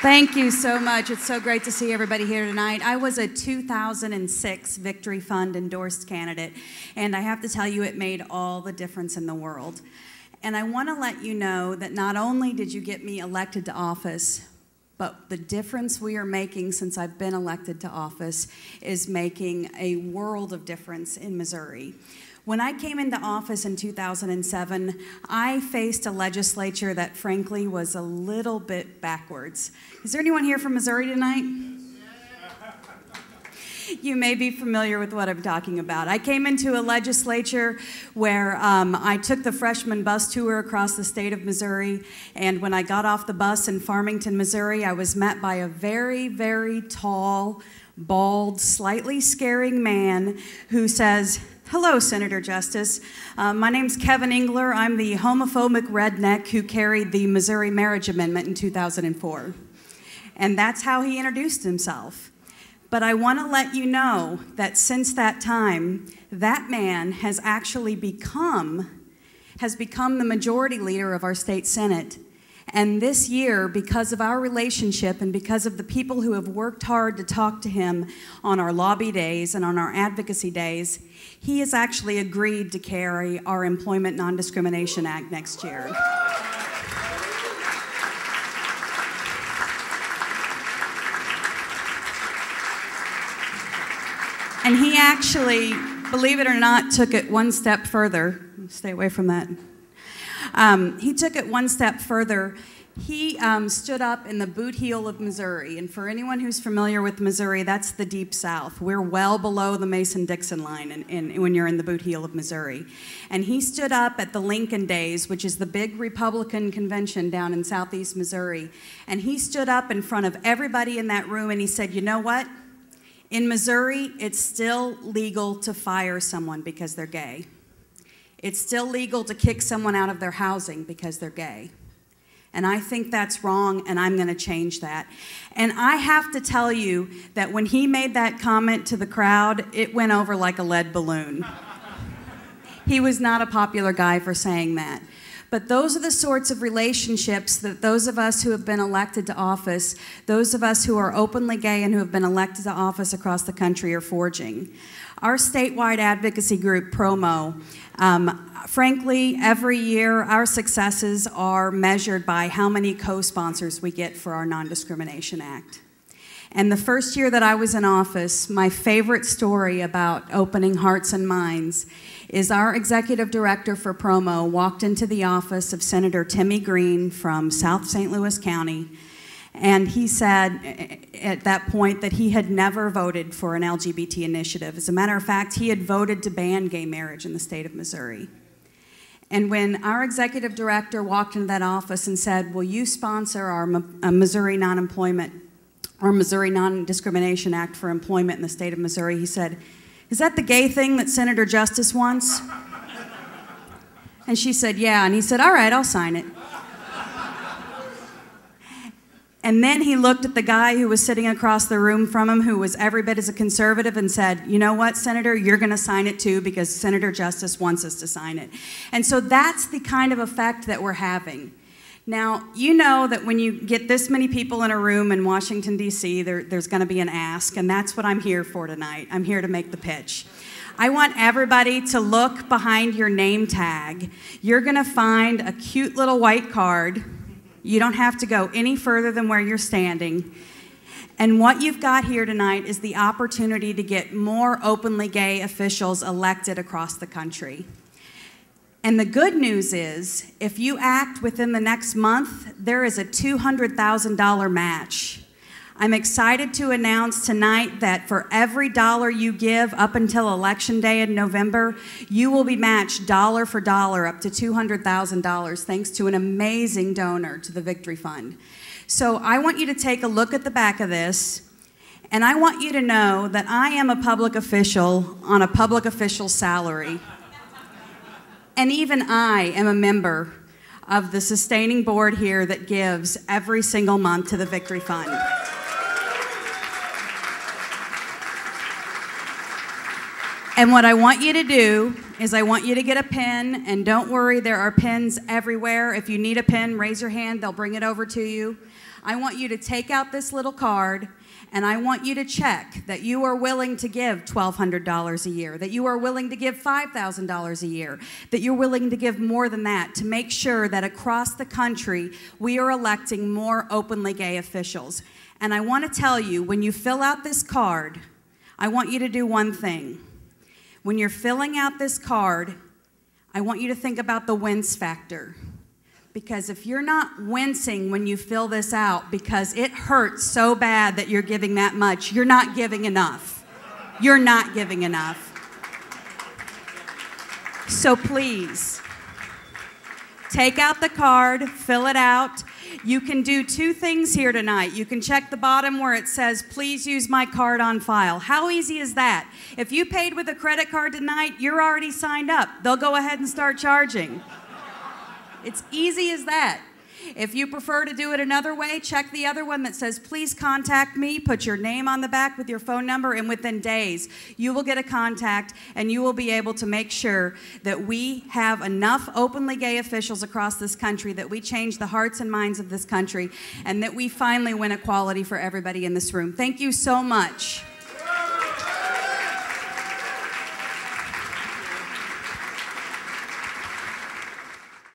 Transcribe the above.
Thank you so much. It's so great to see everybody here tonight. I was a 2006 Victory Fund endorsed candidate, and I have to tell you, it made all the difference in the world. And I want to let you know that not only did you get me elected to office, but the difference we are making since I've been elected to office is making a world of difference in Missouri. When I came into office in 2007, I faced a legislature that frankly was a little bit backwards. Is there anyone here from Missouri tonight? You may be familiar with what I'm talking about. I came into a legislature where I took the freshman bus tour across the state of Missouri, and when I got off the bus in Farmington, Missouri, I was met by a very, very tall, bald, slightly scaring man who says, "Hello, Senator Justus. My name's Kevin Engler. I'm the homophobic redneck who carried the Missouri Marriage Amendment in 2004. And that's how he introduced himself. But I want to let you know that since that time, that man has actually become the majority leader of our state Senate. And this year, because of our relationship and because of the people who have worked hard to talk to him on our lobby days and on our advocacy days, he has actually agreed to carry our Employment Non-Discrimination Act next year. And he actually, believe it or not, took it one step further. Stay away from that. He took it one step further. He stood up in the boot heel of Missouri. And for anyone who's familiar with Missouri, that's the Deep South. We're well below the Mason-Dixon line when you're in the boot heel of Missouri. And he stood up at the Lincoln Days, which is the big Republican convention down in southeast Missouri. And he stood up in front of everybody in that room and he said, "You know what? In Missouri, it's still legal to fire someone because they're gay. It's still legal to kick someone out of their housing because they're gay. And I think that's wrong, and I'm going to change that." And I have to tell you that when he made that comment to the crowd, it went over like a lead balloon. He was not a popular guy for saying that. But those are the sorts of relationships that those of us who have been elected to office, those of us who are openly gay and who have been elected to office across the country are forging. Our statewide advocacy group, PROMO, frankly, every year our successes are measured by how many co-sponsors we get for our Non-Discrimination Act. And the first year that I was in office, my favorite story about opening hearts and minds is our executive director for PROMO walked into the office of Senator Timmy Green from South St. Louis County, and he said at that point that he had never voted for an LGBT initiative. As a matter of fact, he had voted to ban gay marriage in the state of Missouri. And when our executive director walked into that office and said, "Will you sponsor our Missouri Missouri Non-Discrimination Act for employment in the state of Missouri," he said, "Is that the gay thing that Senator Justus wants?" And she said, "Yeah." And he said, "All right, I'll sign it." And then he looked at the guy who was sitting across the room from him, who was every bit as a conservative, and said, "You know what, Senator, you're going to sign it too because Senator Justus wants us to sign it." And so that's the kind of effect that we're having. Now, you know that when you get this many people in a room in Washington, D.C., there's going to be an ask, and that's what I'm here for tonight. I'm here to make the pitch. I want everybody to look behind your name tag. You're going to find a cute little white card. You don't have to go any further than where you're standing. And what you've got here tonight is the opportunity to get more openly gay officials elected across the country. And the good news is, if you act within the next month, there is a $200,000 match. I'm excited to announce tonight that for every dollar you give up until Election Day in November, you will be matched dollar for dollar up to $200,000 thanks to an amazing donor to the Victory Fund. So I want you to take a look at the back of this, and I want you to know that I am a public official on a public official salary. And even I am a member of the sustaining board here that gives every single month to the Victory Fund. And what I want you to do is I want you to get a pen, and don't worry, there are pens everywhere. If you need a pen, raise your hand, they'll bring it over to you. I want you to take out this little card, and I want you to check that you are willing to give $1,200 a year, that you are willing to give $5,000 a year, that you're willing to give more than that to make sure that across the country we are electing more openly gay officials. And I want to tell you, when you fill out this card, I want you to do one thing. When you're filling out this card, I want you to think about the wince factor. Because if you're not wincing when you fill this out because it hurts so bad that you're giving that much, you're not giving enough. You're not giving enough. So please, take out the card, fill it out. You can do two things here tonight. You can check the bottom where it says, please use my card on file. How easy is that? If you paid with a credit card tonight, you're already signed up. They'll go ahead and start charging. It's easy as that. If you prefer to do it another way, check the other one that says, please contact me, put your name on the back with your phone number, and within days, you will get a contact, and you will be able to make sure that we have enough openly gay officials across this country, that we change the hearts and minds of this country, and that we finally win equality for everybody in this room. Thank you so much.